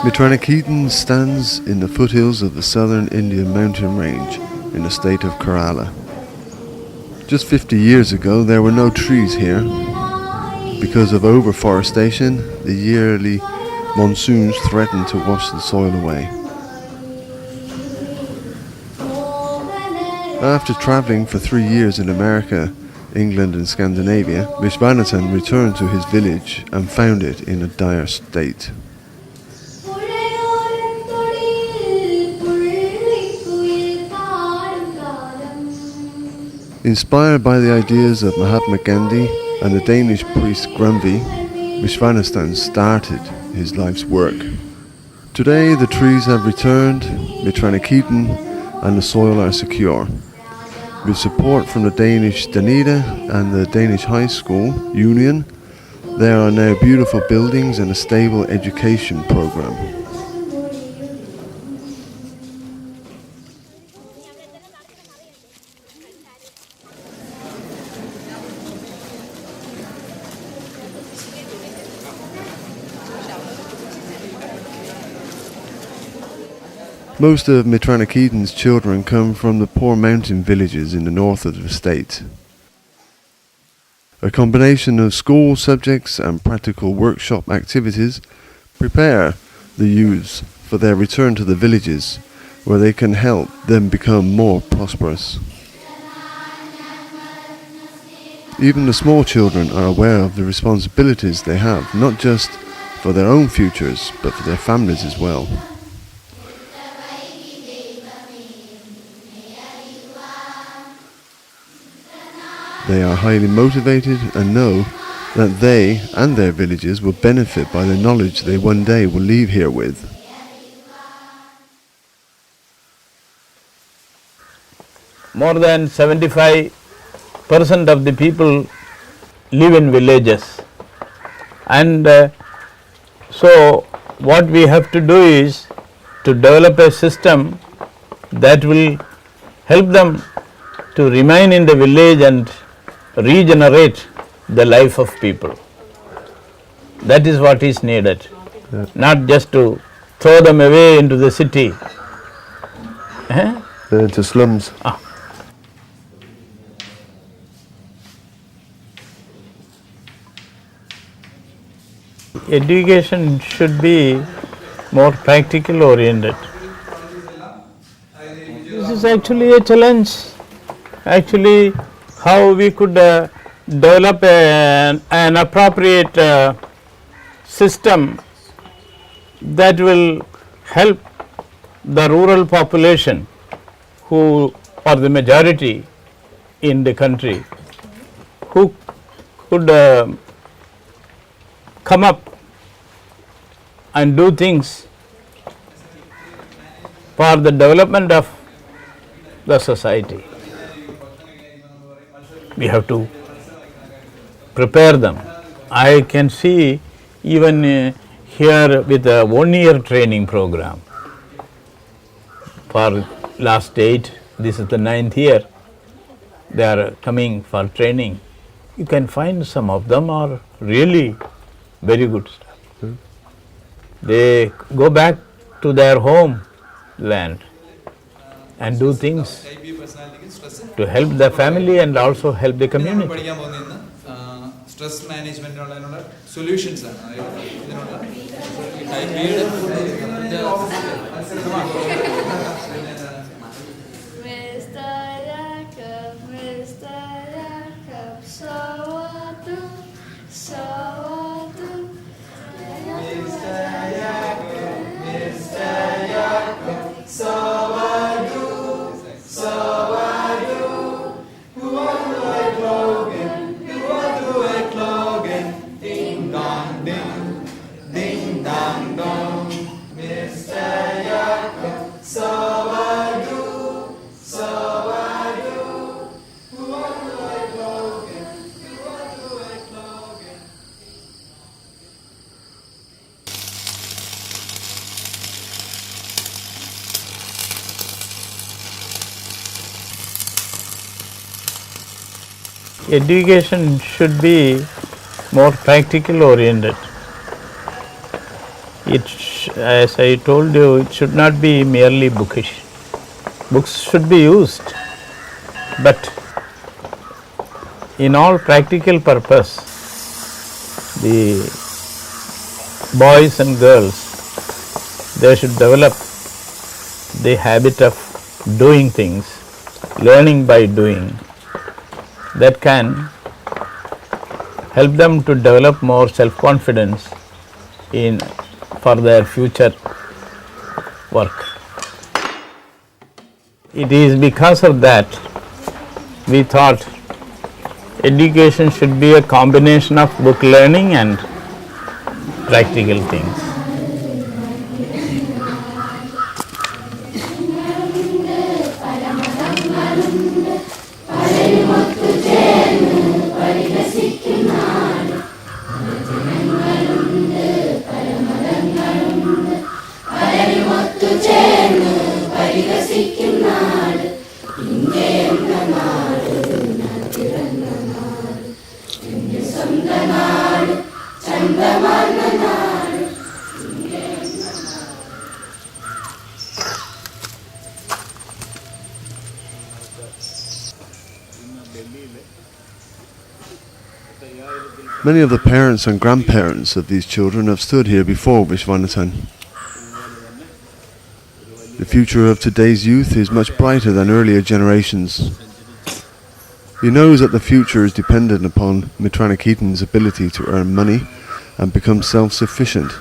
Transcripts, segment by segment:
Mitranikitan stands in the foothills of the southern Indian mountain range in the state of Kerala. Just 50 years ago there were no trees here. Because of overforestation, the yearly monsoons threatened to wash the soil away. After travelling for 3 years in America, England and Scandinavia, Mitranikitan returned to his village and found it in a dire state. Inspired by the ideas of Mahatma Gandhi and the Danish priest Grundtvig, Mitranikitan started his life's work. Today the trees have returned, Mitranikitan and the soil are secure. With support from the Danish Danida and the Danish High School Union, there are now beautiful buildings and a stable education program. Most of Mitranikitan's children come from the poor mountain villages in the north of the state. A combination of school subjects and practical workshop activities prepare the youths for their return to the villages, where they can help them become more prosperous. Even the small children are aware of the responsibilities they have, not just for their own futures, but for their families as well. They are highly motivated and know that they and their villages will benefit by the knowledge they one day will leave here with. More than 75% of the people live in villages, and so what we have to do is to develop a system that will help them to remain in the village and regenerate the life of people. That is what is needed, not just to throw them away into the city. Into slums. Education should be more practical oriented. This is actually a challenge. Actually, how we could develop an appropriate system that will help the rural population, who are the majority in the country, who could come up and do things for the development of the society. We have to prepare them. I can see even here with a 1-year training program for last 8, this is the 9th year, they are coming for training. You can find some of them are really very good stuff. They go back to their home land and do things to help the family and also help the community. Stress management solutions. Education should be more practical oriented. as I told you, it should not be merely bookish. Books should be used, but in all practical purpose, the boys and girls, they should develop the habit of doing things, learning by doing, that can help them to develop more self-confidence for their future work. It is because of that we thought education should be a combination of book learning and practical things. Many of the parents and grandparents of these children have stood here before Vishwanathan. The future of today's youth is much brighter than earlier generations. He knows that the future is dependent upon Mitranakitan's ability to earn money and become self-sufficient.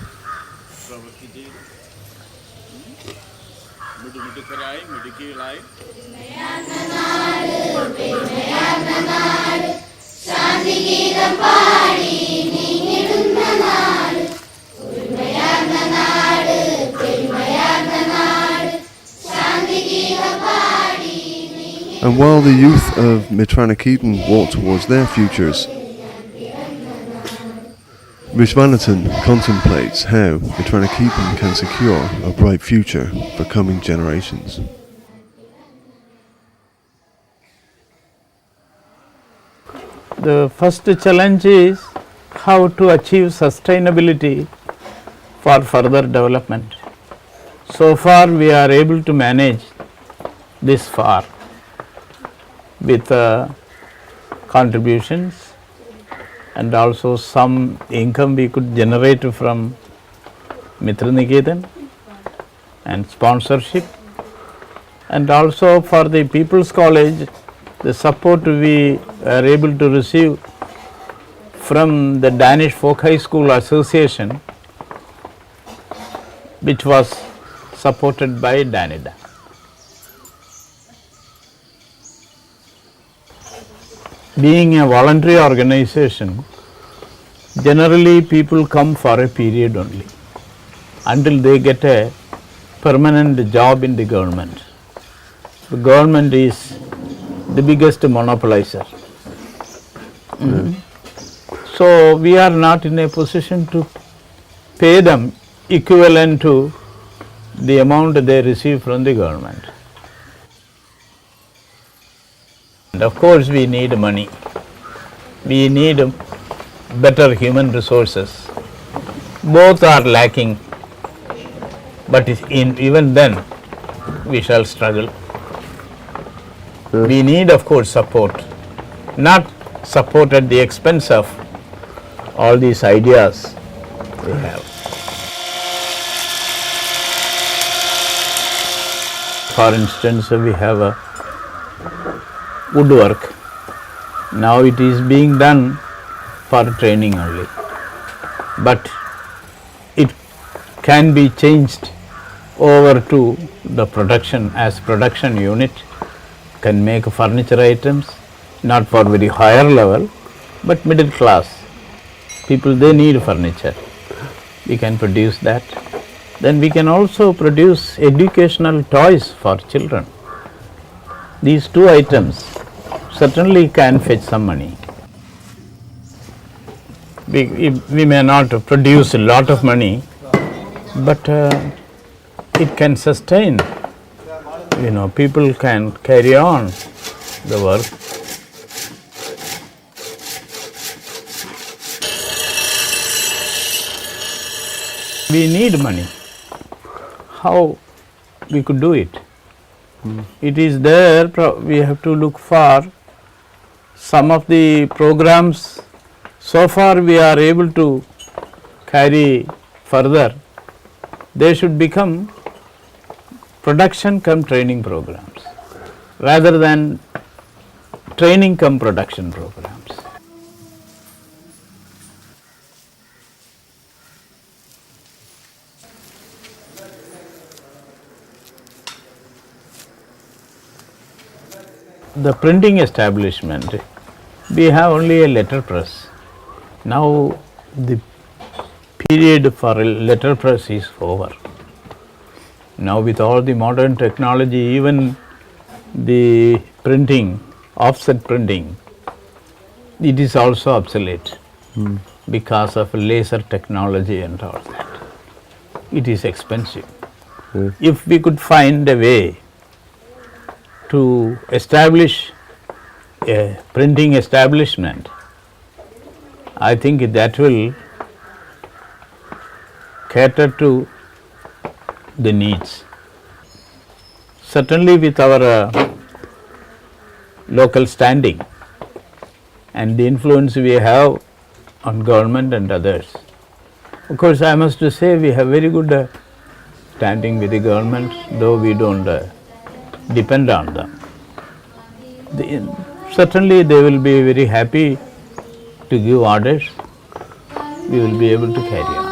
And while the youth of Mitranakitan walk towards their futures, Vishwanathan contemplates how Mitranakitan can secure a bright future for coming generations. The first challenge is how to achieve sustainability for further development. So far we are able to manage this far with contributions and also some income we could generate from Mitranikitan and sponsorship, and also for the People's College, the support we are able to receive from the Danish Folk High School Association, which was supported by Danida. Being a voluntary organization, generally people come for a period only until they get a permanent job in the government. The government is the biggest monopolizer. So we are not in a position to pay them equivalent to the amount they receive from the government. And of course we need money. We need better human resources. Both are lacking, but even then we shall struggle. We need of course support, not support at the expense of all these ideas we have. For instance, we have a woodwork. Now it is being done for training only, but it can be changed over to the production as production unit, can make furniture items, not for very higher level, but middle class people, they need furniture. We can produce that. Then we can also produce educational toys for children. These two items certainly can fetch some money. We may not produce a lot of money, but it can sustain. People can carry on the work. We need money. How we could do it? It is there, we have to look for some of the programs. So far we are able to carry further. They should become production cum training programs rather than training cum production programs. The printing establishment, we have only a letter press. Now the period for a letter press is over. Now with all the modern technology, even the printing, offset printing, it is also obsolete because of laser technology and all that. It is expensive. If we could find a way to establish a printing establishment, I think that will cater to the needs. Certainly with our local standing and the influence we have on government and others. Of course, I must say we have very good standing with the government, though we don't depend on them. Certainly they will be very happy to give orders. We will be able to carry on.